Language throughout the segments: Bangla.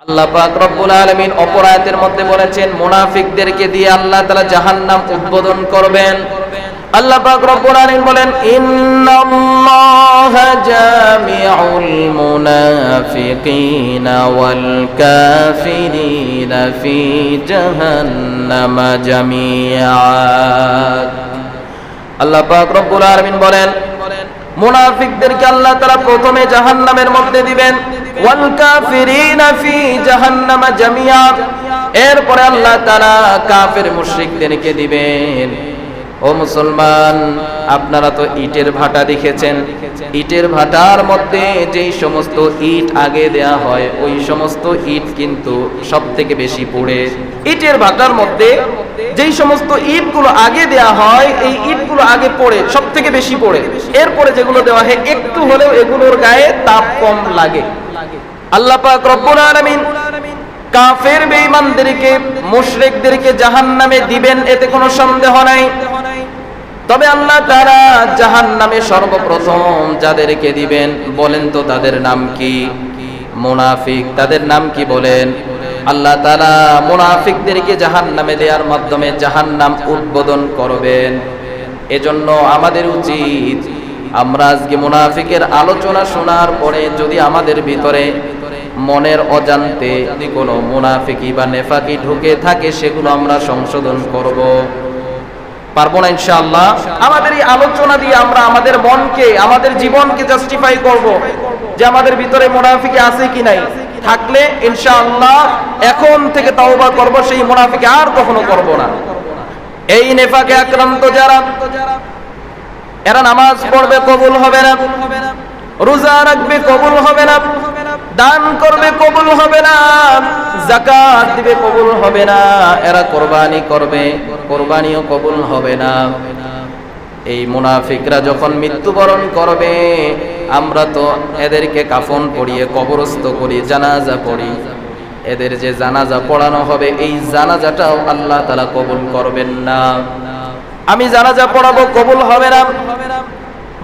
আল্লাহ পাক রব্বুল আলামিন অপর আয়াতের মধ্যে বলেছেন মুনাফিকদেরকে দিয়ে আল্লাহ তাআলা জাহান্নাম উদ্বোধন করবেন। আল্লাহ পাক রব্বুল আলামিন বলেন ইন্নাল্লাহা জামিউল মুনাফিকিনা ওয়াল কাফিরিনা ফি জাহান্নাম জামিআ। আল্লাহ পাক রব্বুল আলামিন বলেন মুনাফিকদেরকে আল্লাহ তাআলা প্রথমে জাহান্নামের মধ্যে দিবেন, ওয়াল কাফিরিনা ফি জাহান্নাম জামিআ। এরপরে আল্লাহ তাআলা কাফের মুশরিকদেরকে দিবেন। ও মুসলমান, আপনারা তো ইটের ভাটা দেখেছেন। ইটের ভাটার মধ্যে যেই সমস্ত ইট আগে দেয়া হয় ওই সমস্ত ইট কিন্তু সবথেকে বেশি পড়ে। ইটের ভাটার মধ্যে যেই সমস্ত ইটগুলো আগে দেয়া হয় এই ইটগুলো আগে পড়ে, সবথেকে বেশি পড়ে। এরপরে যেগুলো দেওয়া হয় একটু হলেও এগুলোর গায়ে তাপ কম লাগে। আল্লাহ পাক রব্বুল আলামিন কাফের বেঈমানদেরকে মুশরিকদেরকে জাহান্নামে দিবেন, এতে কোনো সন্দেহ নাই। তবে আল্লাহ তাআলা জাহান্নামে সর্বপ্রথম যাদেরকে দিবেন বলেন তো তাদের নাম কি? মুনাফিক। তাদের নাম কি বলেন? আল্লাহ তাআলা মুনাফিকদেরকে জাহান্নামে দেওয়ার মাধ্যমে জাহান্নাম উদ্বোধন করবেন। এজন্য আমাদের উচিত আমরা আজকে মুনাফিকের আলোচনা শোনার পরে যদি আমাদের ভিতরে মনের অজান্তে যদি কোনো মুনাফিকি বা নেফাকি ঢুকে থাকে সেগুলো আমরা সংশোধন করব। পারবো না ইনশাআল্লাহ? আমাদের এই আলোচনা দিয়ে আমরা আমাদের মনকে, আমাদের জীবনকে জাস্টিফাই করব যে আমাদের ভিতরে মুনাফিকি আছে কি নাই। থাকলে ইনশাআল্লাহ এখন থেকে তাওবা করব, সেই মুনাফিকি আর কখনো করব না। এই নেফাকে আক্রান্ত যারা, এরা নামাজ পড়বে কবুল হবে না, রোজা রাখবে কবুল হবে না, দান করবে কবুল হবে না, যাকাত দিবে কবুল হবে না, এরা কুরবানি করবে, কুরবানিও কবুল হবে না। এই মুনাফিকরা যখন মৃত্যুবরণ করবে আমরা তো এদেরকে কাফন পরিয়ে কবরস্থ করি, জানাজা পড়ি। এদের যে জানাজা পড়ানো হবে এই জানাজাটাও আল্লাহ তাআলা কবুল করবেন না। আমি জানাজা পড়াবো কবুল হবে না।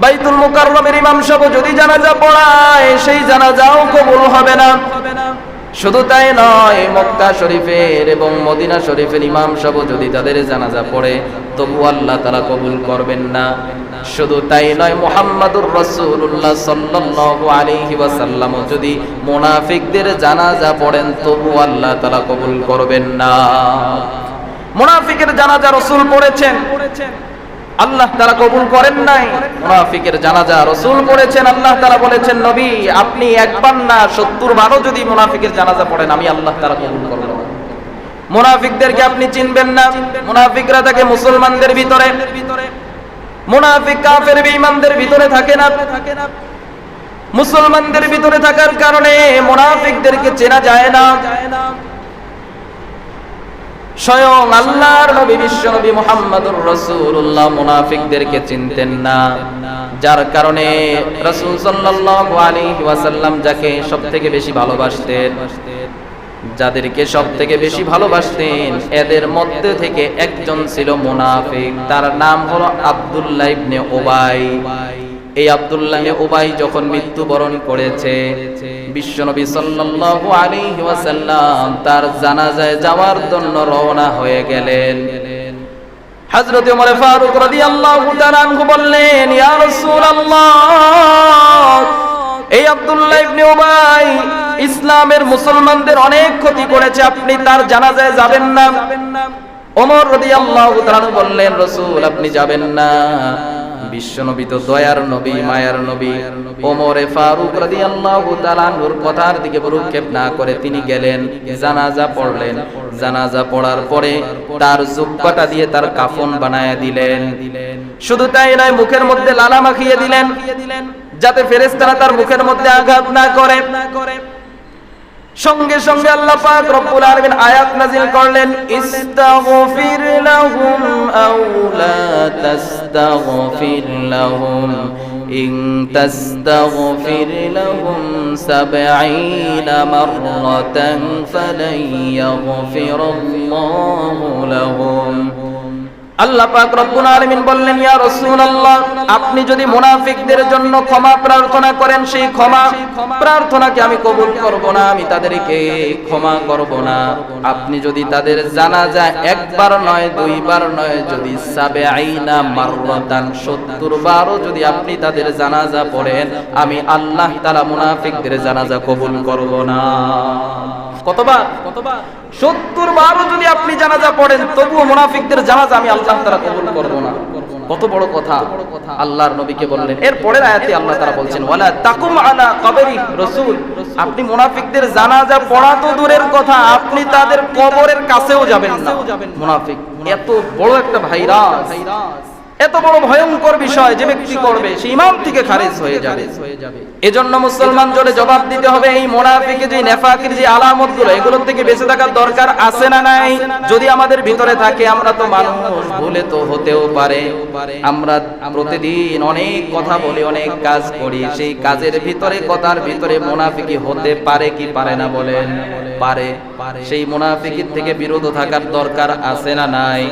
বাইতুল মুকাররমের ইমাম সাহেব যদি জানাজা পড়ায় সেই জানাজাও কবুল হবে না। শুধু তাই নয়, মক্কা শরীফের এবং মদিনা শরীফের ইমাম সাহেব যদি তাদের জানাজা পড়ে তবু আল্লাহ তাআলা কবুল করবেন না। শুধু তাই নয়, মুহাম্মাদুর রাসূলুল্লাহ সাল্লাল্লাহু আলাইহি ওয়াসাল্লাম যদি মুনাফিকদের জানাজা পড়েন তবু আল্লাহ তাআলা কবুল করবেন না। মুনাফিকের জানাজা রাসূল পড়েছেন, আল্লাহ তাআলা কবুল করেন নাই। মুনাফিকের জানাজা রাসূল পড়েছেন, আল্লাহ তাআলা বলেছেন নবী আপনি একবার না 70 বারও যদি মুনাফিকের জানাজা পড়েন আমি আল্লাহ তাআলা কবুল করব না। মুনাফিকদেরকে আপনি চিনবেন না। মুনাফিকরা থাকে মুসলমানদের ভিতরে, মুনাফিক কাফের বেঈমানদের ভিতরে থাকে না। মুসলমানদের ভিতরে থাকার কারণে মুনাফিকদেরকে চেনা যায় না। স্বয়ং আল্লাহর নবী বিশ্ব নবী মুহাম্মদুর রাসূলুল্লাহ মুনাফিকদেরকে চিনতেন না, যার কারণে রাসূল সাল্লাল্লাহু আলাইহি ওয়াসাল্লাম যাকে সবথেকে বেশি ভালোবাসতেন, যাদেরকে সবথেকে বেশি ভালোবাসতেন এদের মধ্যে থেকে একজন ছিল মুনাফিক। তার নাম হলো আব্দুল্লাহ ইবনে উবাই। এই আব্দুল্লাহ ইবনে উবাই যখন মৃত্যুবরণ করেছে বিশ্বনবী সাল্লাল্লাহু আলাইহি ওয়াসাল্লাম তার জানাজায় যাওয়ার জন্য রওনা হয়ে গেলেন। হযরত ওমর ফারুক রাদিয়াল্লাহু তাআলা আনহু বললেন, ইয়া রাসূলুল্লাহ, এই আব্দুল্লাহ ইবনে উবাই ইসলামের মুসলমানদের অনেক ক্ষতি করেছে, আপনি তার জানাজায় যাবেন না। ওমর রাদিয়াল্লাহু তাআলা আনহু বললেন, রাসূল আপনি যাবেন না। বিশ্বনবী তো দয়ার নবী, মায়ার নবী। ওমর ফারুক রাদিয়াল্লাহু তাআলা আনহুর কথার দিকে ভ্রুক্ষেপ না করে তিনি গেলেন, জানাজা পড়লেন। জানাজা পড়ার পরে তার জুব্বাটা দিয়ে তার কাফন বানায়া দিলেন। শুধু তাই নয়, মুখের মধ্যে লালা মাখিয়ে দিলেন যাতে ফেরেশতারা তার মুখের মধ্যে আঘাত না করে। সঙ্গে সঙ্গে আল্লাহ পাক রব্বুল আলামিন আয়াত নাযিল করলেন, ইস্তাগফির লাহুম আও লা তাস্তাগফির লাহুম ইন তাস্তাগফির লাহুম ৭০ মাররাতান ফালান ইয়াগফিরাল্লাহু লাহুম। আল্লাহ পাক রব্বুল আলামিন বললেন, ইয়া রাসূলুল্লাহ, আপনি যদি মুনাফিকদের জন্য ক্ষমা প্রার্থনা করেন, সেই ক্ষমা প্রার্থনাকে আমি কবুল করব না, আমি তাদেরকে ক্ষমা করব না। আপনি যদি তাদের জানাজা একবার নয়, দুইবার নয়, যদি ৭০ মাররাতান ৭০ বারও যদি আপনি তাদের জানাজা পড়েন, আমি আল্লাহ তাআলা মুনাফিকদের জানাজা কবুল করব না। কতবার? ৭০ বারও যদি আপনি জানাজা পড়েন, তবুও মুনাফিকদের জানাজা আমি আল্লাহ তাআলা কবুল করব না। কত বড় কথা আল্লাহর নবীকে বললেন। এর পরের আয়াতে আল্লাহ তাআলা বলছেন, ওয়ালা তাকুম আলা কবরি রাসূল, আপনি মুনাফিকদের জানাজা পড়া তো দূরের কথা, আপনি তাদের কবরের কাছেও যাবেন না। মুনাফিক এত বড় একটা ভাইরাস, এত বড় ভয়ঙ্কর বিষয়, যে ব্যক্তি করবে সে ঈমান থেকে খারিজ হয়ে যাবে। এজন্য মুসলমান জোরে জবাব দিতে হবে, এই মুনাফিকের যে নেফাকের যে আলামতগুলো, এগুলোর থেকে বেঁচে থাকার দরকার আছে না নাই? যদি আমাদের ভিতরে থাকে, আমরা তো মানুষ, ভুলে তো হতেও পারে। আমরা প্রতিদিন অনেক কথা বলি, অনেক কাজ করি, সেই কাজের ভিতরে, কথার ভিতরে মুনাফিকি হতে পারে কি পারে না? বলেন পারে। সেই মুনাফিকির থেকে বিরত থাকার দরকার আছে না নাই?